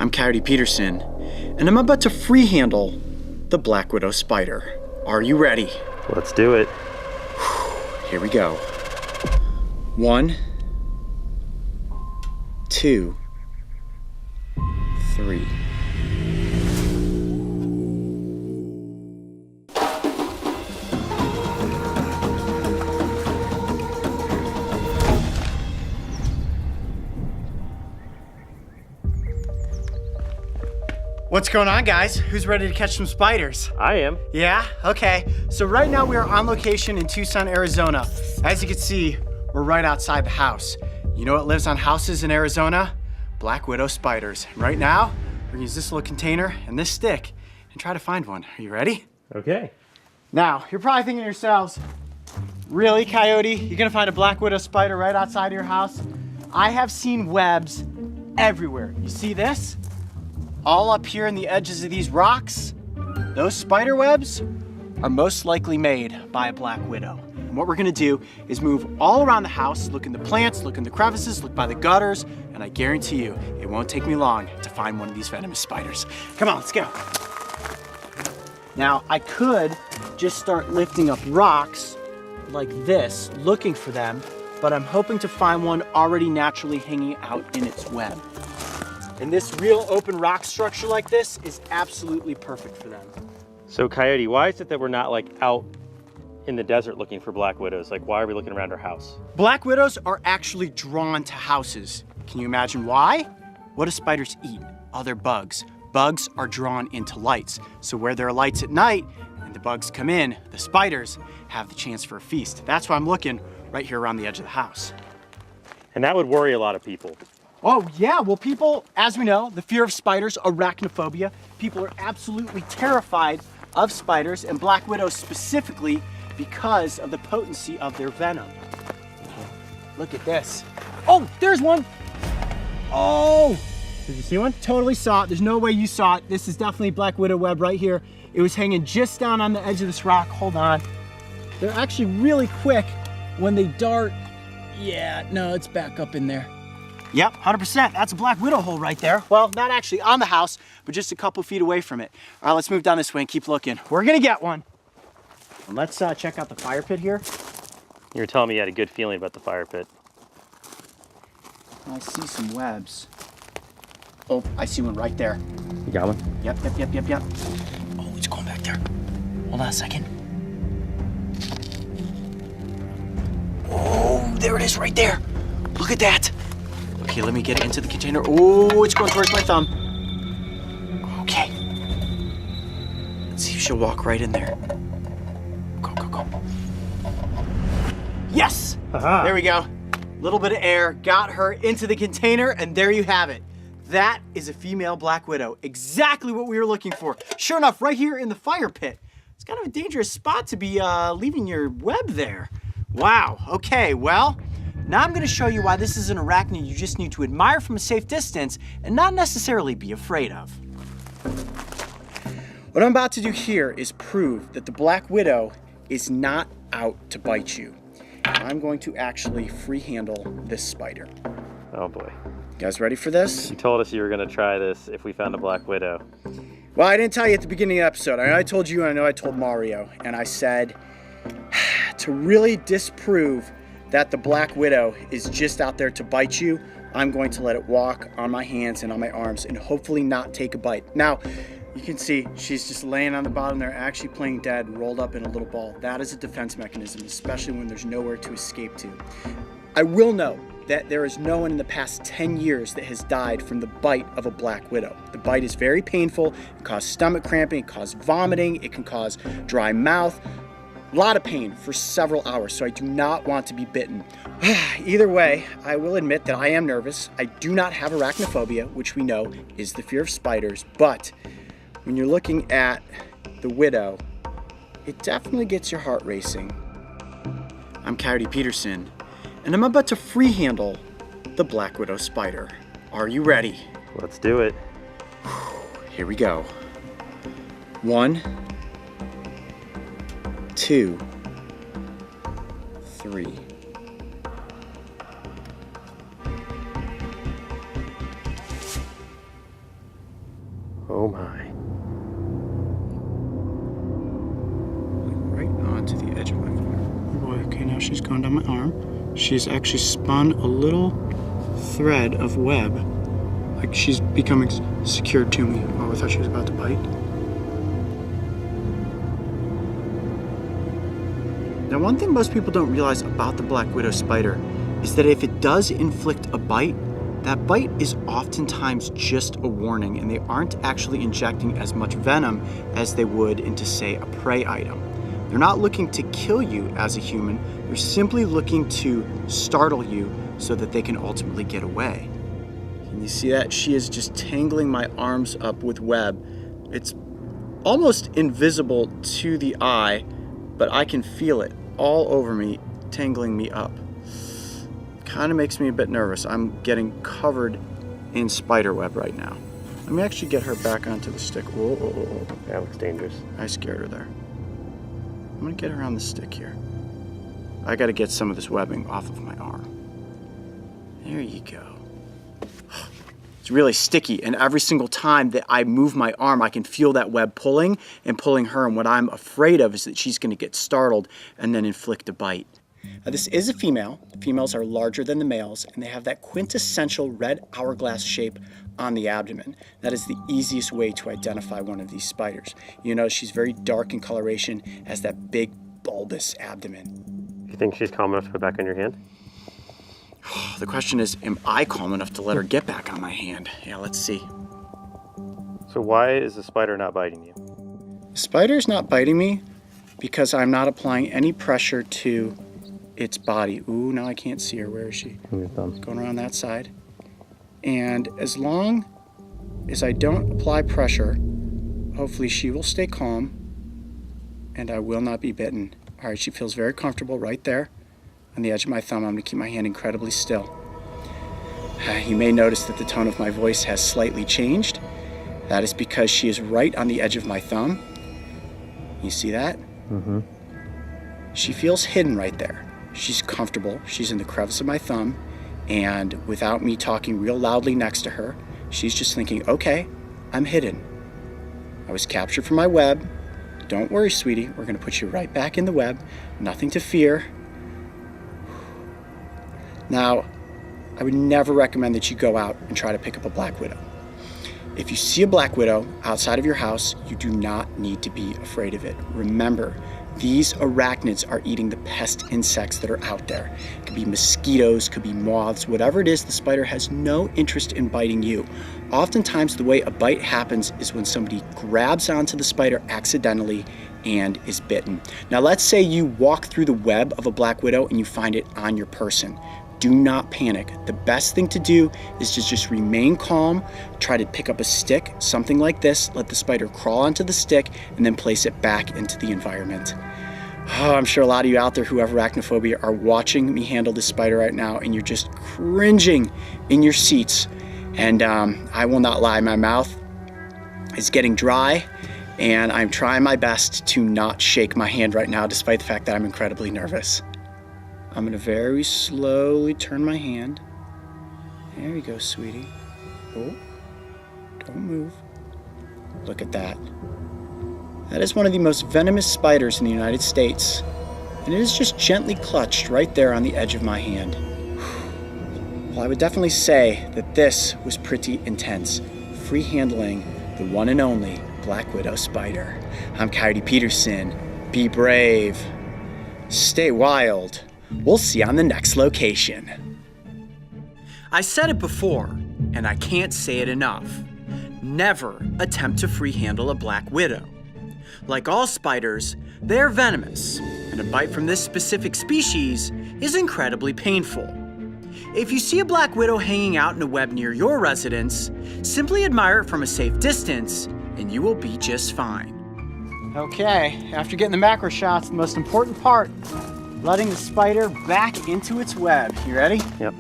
I'm Coyote Peterson, and I'm about to free handle the Black Widow spider. Are you ready? Let's do it. Here we go. 1, 2, 3. What's going on, guys? Who's ready to catch some spiders? I am. Yeah? Okay. So right now we are on location in Tucson, Arizona. As you can see, we're right outside the house. You know what lives on houses in Arizona? Black widow spiders. Right now, we're gonna use this little container and this stick and try to find one. Are you ready? Okay. Now, you're probably thinking to yourselves, really, Coyote? You're gonna find a black widow spider right outside of your house? I have seen webs everywhere. You see this? All up here in the edges of these rocks, those spider webs are most likely made by a black widow. And what we're gonna do is move all around the house, look in the plants, look in the crevices, look by the gutters, and I guarantee you, it won't take me long to find one of these venomous spiders. Come on, let's go. Now, I could just start lifting up rocks like this, looking for them, but I'm hoping to find one already naturally hanging out in its web. And this real open rock structure like this is absolutely perfect for them. So Coyote, why is it that we're not like out in the desert looking for black widows? Like, why are we looking around our house? Black widows are actually drawn to houses. Can you imagine why? What do spiders eat? Other bugs. Bugs are drawn into lights. So where there are lights at night and the bugs come in, the spiders have the chance for a feast. That's why I'm looking right here around the edge of the house. And that would worry a lot of people. Oh yeah, well people, as we know, the fear of spiders, arachnophobia, people are absolutely terrified of spiders and black widows specifically because of the potency of their venom. Look at this. Oh, there's one. Oh, Did you see one? totally saw it. There's no way you saw it. This is definitely black widow web right here. It was hanging just down on the edge of this rock. Hold on. They're actually really quick when they dart. Yeah, no, it's back up in there. Yep, 100%. That's a black widow hole right there. Well, not actually on the house, but just a couple feet away from it. All right, let's move down this way and keep looking. We're gonna get one. And let's check out the fire pit here. You were telling me you had a good feeling about the fire pit. I see some webs. Oh, I see one right there. You got one? Yep. Oh, it's going back there. Hold on a second. Oh, there it is right there. Look at that. Okay, let me get it into the container. Oh, it's going towards my thumb. Okay. Let's see if she'll walk right in there. Go. Yes! Aha. There we go. Little bit of air, got her into the container, and there you have it. That is a female black widow. Exactly what we were looking for. Sure enough, right here in the fire pit. It's kind of a dangerous spot to be leaving your web there. Wow, okay, well, now I'm gonna show you why this is an arachnid you just need to admire from a safe distance and not necessarily be afraid of. What I'm about to do here is prove that the black widow is not out to bite you. I'm going to actually free handle this spider. Oh boy. You guys ready for this? You told us you were gonna try this if we found a black widow. Well, I didn't tell you at the beginning of the episode. I know I told you and I know I told Mario, and I said to really disprove that the black widow is just out there to bite you, I'm going to let it walk on my hands and on my arms and hopefully not take a bite. Now, you can see she's just laying on the bottom there, actually playing dead and rolled up in a little ball. That is a defense mechanism, especially when there's nowhere to escape to. I will note that there is no one in the past 10 years that has died from the bite of a black widow. The bite is very painful. It causes stomach cramping, it causes vomiting, it can cause dry mouth. A lot of pain for several hours, so I do not want to be bitten. Either way, I will admit that I am nervous. I do not have arachnophobia, which we know is the fear of spiders, but when you're looking at the widow, it definitely gets your heart racing. I'm Coyote Peterson, and I'm about to free handle the black widow spider. Are you ready? Let's do it. Here we go. 1, 2, 3. Oh my. Right onto the edge of my arm. Oh boy, okay, now she's gone down my arm. She's actually spun a little thread of web. Like she's becoming secured to me. Oh, I thought she was about to bite. Now, one thing most people don't realize about the black widow spider is that if it does inflict a bite, that bite is oftentimes just a warning, and they aren't actually injecting as much venom as they would into, say, a prey item. They're not looking to kill you as a human, they're simply looking to startle you so that they can ultimately get away. Can you see that? She is just tangling my arms up with web. It's almost invisible to the eye, but I can feel it all over me, tangling me up. Kind of makes me a bit nervous. I'm getting covered in spider web right now. Let me actually get her back onto the stick. Whoa, whoa, whoa, whoa. That looks dangerous. I scared her there. I'm gonna get her on the stick here. I gotta get some of this webbing off of my arm. There you go. It's really sticky, and every single time that I move my arm, I can feel that web pulling and pulling her, and what I'm afraid of is that she's gonna get startled and then inflict a bite. Now, this is a female. The females are larger than the males, and they have that quintessential red hourglass shape on the abdomen. That is the easiest way to identify one of these spiders. You know, she's very dark in coloration, has that big bulbous abdomen. You think she's calm enough to put back on your hand? The question is, am I calm enough to let her get back on my hand? Yeah, let's see. So why is the spider not biting you? The spider's not biting me because I'm not applying any pressure to its body. Ooh, now I can't see her. Where is she? Going around that side. And as long as I don't apply pressure, hopefully she will stay calm and I will not be bitten. All right, she feels very comfortable right there on the edge of my thumb. I'm gonna keep my hand incredibly still. You may notice that the tone of my voice has slightly changed. That is because she is right on the edge of my thumb. You see that? Mm-hmm. She feels hidden right there. She's comfortable. She's in the crevice of my thumb. And without me talking real loudly next to her, she's just thinking, okay, I'm hidden. I was captured from my web. Don't worry, sweetie. We're gonna put you right back in the web. Nothing to fear. Now, I would never recommend that you go out and try to pick up a black widow. If you see a black widow outside of your house, you do not need to be afraid of it. Remember, these arachnids are eating the pest insects that are out there. It could be mosquitoes, could be moths, whatever it is, the spider has no interest in biting you. Oftentimes, the way a bite happens is when somebody grabs onto the spider accidentally and is bitten. Now, let's say you walk through the web of a black widow and you find it on your person. Do not panic. The best thing to do is to just remain calm, try to pick up a stick, something like this, let the spider crawl onto the stick, and then place it back into the environment. Oh, I'm sure a lot of you out there who have arachnophobia are watching me handle this spider right now, and you're just cringing in your seats. And I will not lie, my mouth is getting dry, and I'm trying my best to not shake my hand right now, despite the fact that I'm incredibly nervous. I'm gonna very slowly turn my hand. There you go, sweetie. Oh, don't move. Look at that. That is one of the most venomous spiders in the United States. And it is just gently clutched right there on the edge of my hand. Well, I would definitely say that this was pretty intense. Free handling the one and only Black Widow spider. I'm Coyote Peterson. Be brave. Stay wild. We'll see you on the next location. I said it before, and I can't say it enough. Never attempt to free handle a black widow. Like all spiders, they're venomous, and a bite from this specific species is incredibly painful. If you see a black widow hanging out in a web near your residence, simply admire it from a safe distance, and you will be just fine. Okay, after getting the macro shots, the most important part, letting the spider back into its web. You ready? Yep.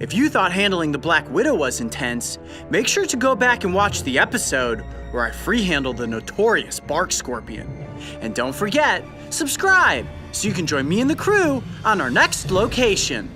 If you thought handling the Black Widow was intense, make sure to go back and watch the episode where I free-handle the notorious bark scorpion. And don't forget, subscribe so you can join me and the crew on our next location.